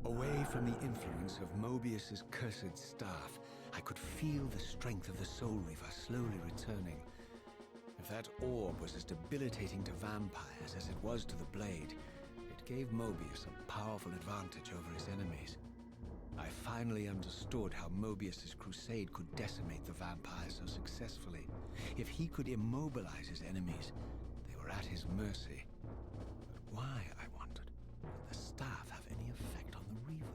Away from the influence of Mobius's cursed staff, I could feel the strength of the Soul Reaver slowly returning. If that orb was as debilitating to vampires as it was to the blade, it gave Mobius a powerful advantage over his enemies. I finally understood how Mobius's crusade could decimate the vampires so successfully. If he could immobilize his enemies, they were at his mercy. But why, I wondered, would the staff have any effect on the Reaver?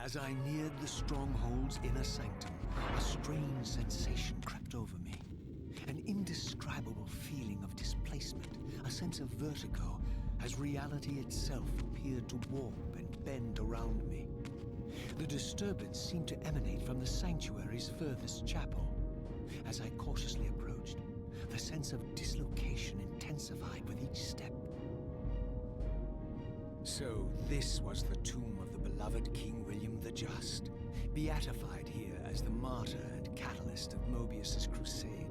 As I neared the stronghold's inner sanctum, a strange sensation crept over me. An indescribable feeling of displacement, a sense of vertigo, as reality itself appeared to warp and bend around me. The disturbance seemed to emanate from the sanctuary's furthest chapel. As I cautiously approached, the sense of dislocation intensified with each step. So this was the tomb of the beloved King William the Just, beatified here as the martyr and catalyst of Mobius's crusade.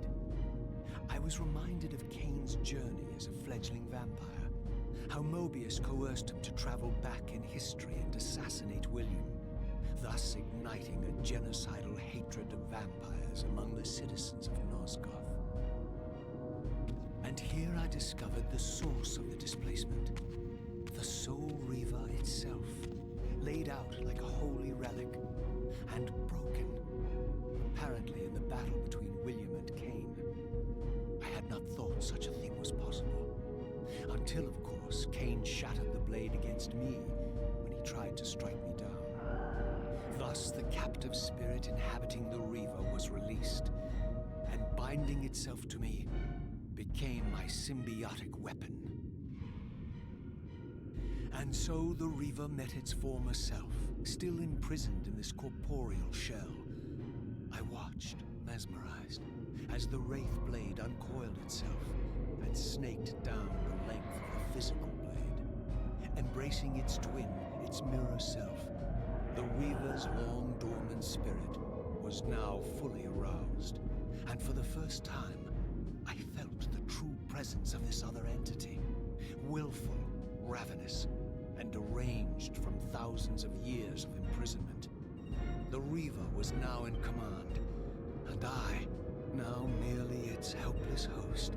I was reminded of Kain's journey as a fledgling vampire, how Mobius coerced him to travel back in history and assassinate William, thus igniting a genocidal hatred of vampires among the citizens of Nosgoth. And here I discovered the source of the displacement. The Soul Reaver itself, laid out like a holy relic, and broken, apparently in the battle between William and Kain. I had not thought such a thing was possible, until, of course, Kain shattered the blade against me when he tried to strike me down. Thus, the captive spirit inhabiting the Reaver was released, and binding itself to me became my symbiotic weapon. And so the Reaver met its former self, still imprisoned in this corporeal shell. I watched, mesmerized, as the Wraith blade uncoiled itself and snaked down the length of the physical blade. Embracing its twin, its mirror self, the Reaver's long-dormant spirit was now fully aroused. And for the first time, I felt the true presence of this other entity, willful, ravenous, and deranged from thousands of years of imprisonment. The Reaver was now in command, and I, now merely its helpless host,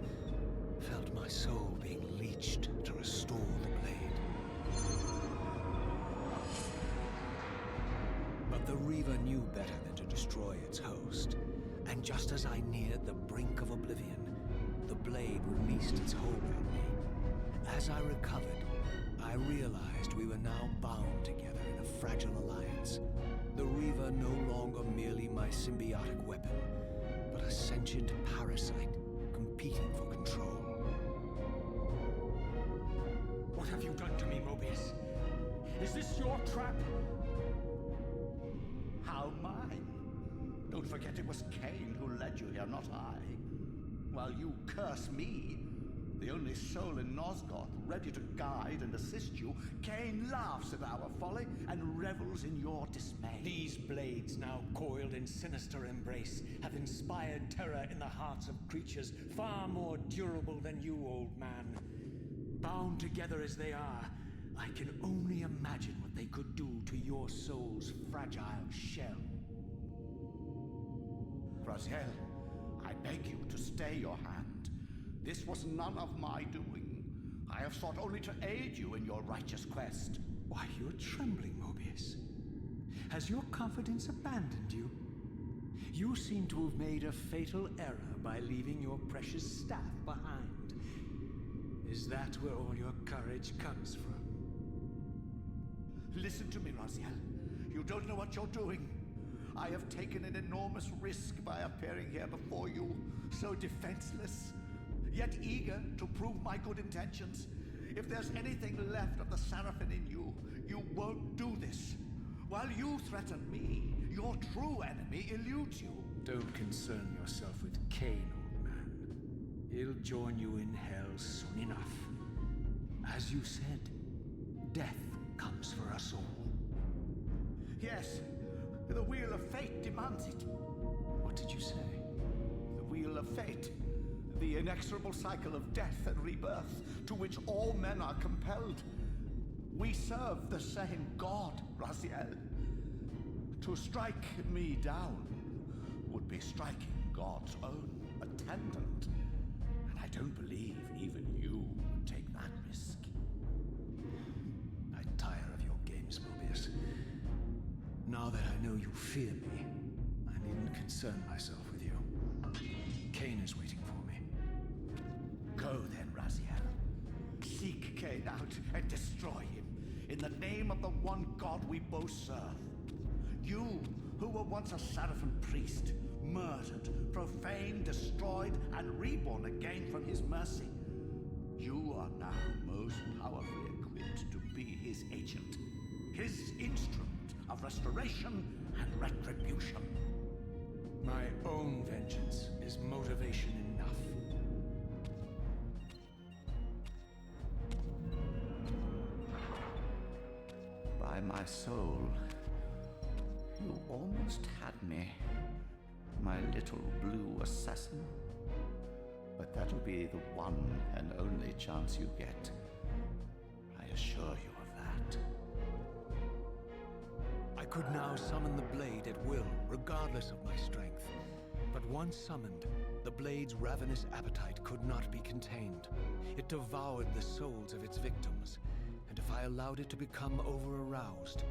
felt my soul being leached to restore the blade. But the Reaver knew better than to destroy its host, and just as I neared the brink of oblivion, the blade released its hold on me. As I recovered, I realized we were now bound together in a fragile alliance. The Reaver no longer merely my symbiotic weapon, but a sentient parasite competing for control. What have you done to me, Mobius? Is this your trap? How mine? Don't forget it was Kain who led you here, not I. While you curse me, the only soul in Nosgoth ready to guide and assist you, Kain laughs at our folly and revels in your dismay. These blades, now coiled in sinister embrace, have inspired terror in the hearts of creatures far more durable than you, old man. Bound together as they are, I can only imagine what they could do to your soul's fragile shell. Raziel, I beg you to stay your hand. This was none of my doing. I have sought only to aid you in your righteous quest. Why, you're trembling, Mobius. Has your confidence abandoned you? You seem to have made a fatal error by leaving your precious staff behind. Is that where all your courage comes from? Listen to me, Raziel. You don't know what you're doing. I have taken an enormous risk by appearing here before you, so defenseless, yet eager to prove my good intentions. If there's anything left of the Seraphim in you, you won't do this. While you threaten me, your true enemy eludes you. Don't concern yourself with Kain, old man. He'll join you in hell soon enough. As you said, death comes for us all. Yes, the wheel of fate demands it. What did you say? The wheel of fate. The inexorable cycle of death and rebirth to which all men are compelled. We serve the same God, Raziel. To strike me down would be striking God's own attendant. And I don't believe even you would take that risk. I tire of your games, Mobius. Now that I know you fear me, I needn't concern myself with you. Kain is waiting for me. Go then, Raziel. Seek Kain out and destroy him in the name of the one God we both serve. You, who were once a Seraphim priest, murdered, profaned, destroyed, and reborn again from his mercy. You are now most powerful agent, his instrument of restoration and retribution. My own vengeance is motivation enough. By my soul, you almost had me, my little blue assassin. But that'll be the one and only chance you get. I assure you of that. I could now summon the blade at will, regardless of my strength. But once summoned, the blade's ravenous appetite could not be contained. It devoured the souls of its victims, and if I allowed it to become over-aroused,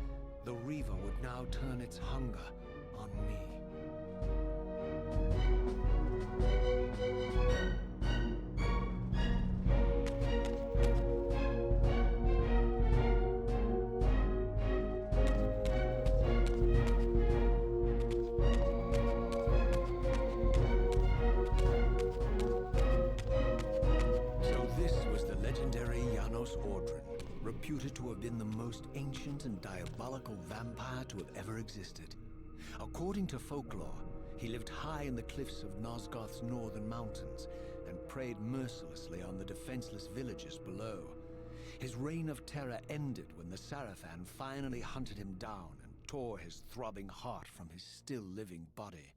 the Reaver would now turn its hunger on me. Reputed to have been the most ancient and diabolical vampire to have ever existed. According to folklore, he lived high in the cliffs of Nosgoth's northern mountains and preyed mercilessly on the defenseless villages below. His reign of terror ended when the Sarafan finally hunted him down and tore his throbbing heart from his still-living body.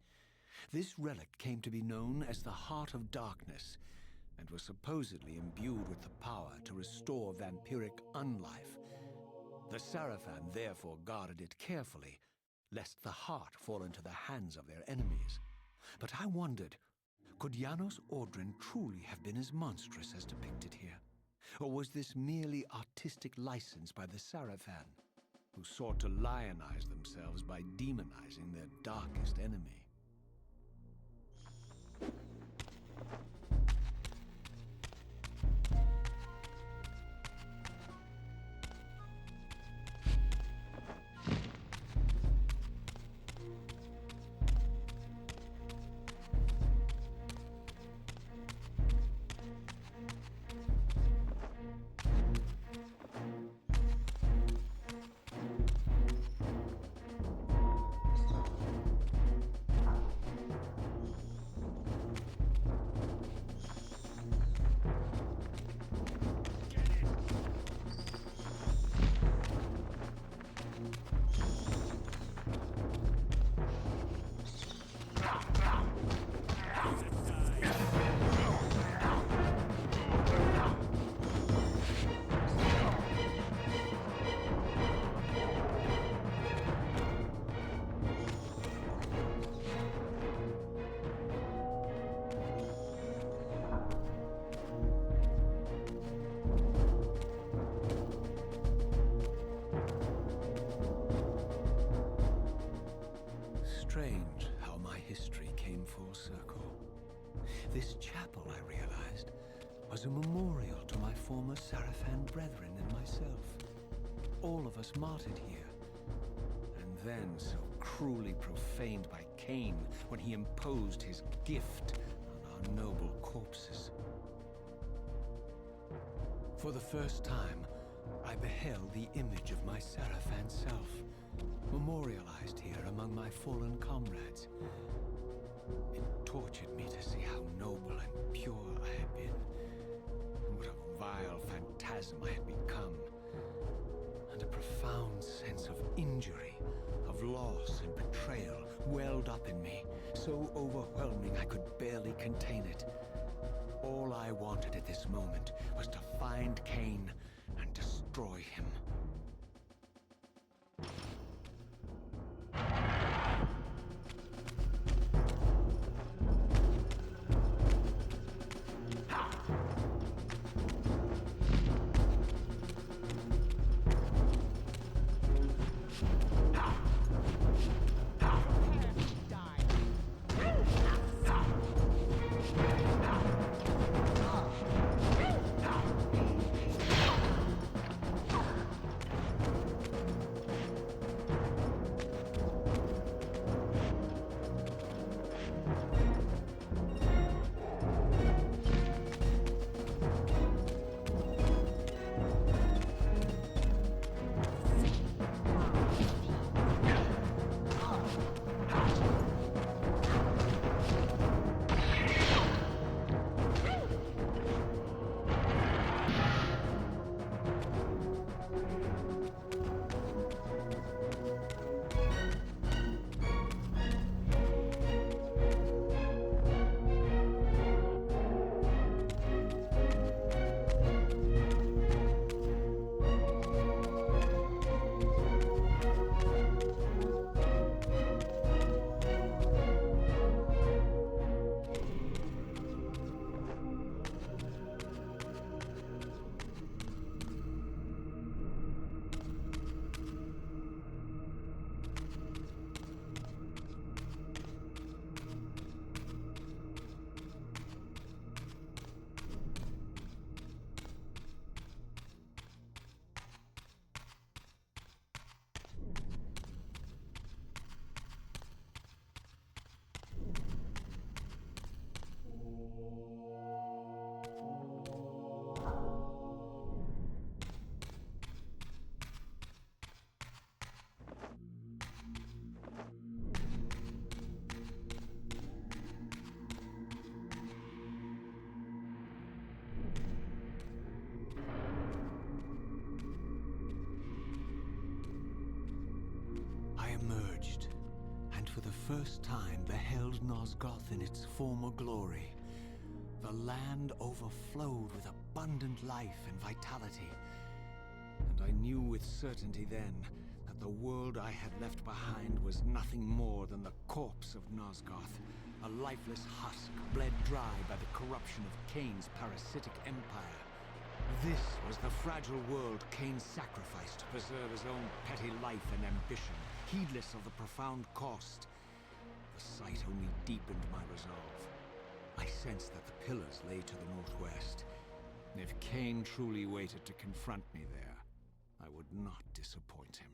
This relic came to be known as the Heart of Darkness, and was supposedly imbued with the power to restore vampiric unlife. The Sarafan therefore guarded it carefully, lest the heart fall into the hands of their enemies. But I wondered, could Janos Ordrin truly have been as monstrous as depicted here? Or was this merely artistic license by the Sarafan, who sought to lionize themselves by demonizing their darkest enemy? Strange how my history came full circle. This chapel, I realized, was a memorial to my former Sarafan brethren and myself. All of us martyred here, and then so cruelly profaned by Kain when he imposed his gift on our noble corpses. For the first time, I beheld the image of my Sarafan self, memorialized here among my fallen comrades. It tortured me to see how noble and pure I had been, and what a vile phantasm I had become. And a profound sense of injury, of loss and betrayal welled up in me, so overwhelming I could barely contain it. All I wanted at this moment was to find Kain and destroy him. first time beheld Nosgoth in its former glory, the land overflowed with abundant life and vitality. And I knew with certainty then that the world I had left behind was nothing more than the corpse of Nosgoth, a lifeless husk bled dry by the corruption of Kain's parasitic empire. This was the fragile world Kain sacrificed to preserve his own petty life and ambition, heedless of the profound cost. The sight only deepened my resolve. I sensed that the pillars lay to the northwest. If Kain truly waited to confront me there, I would not disappoint him.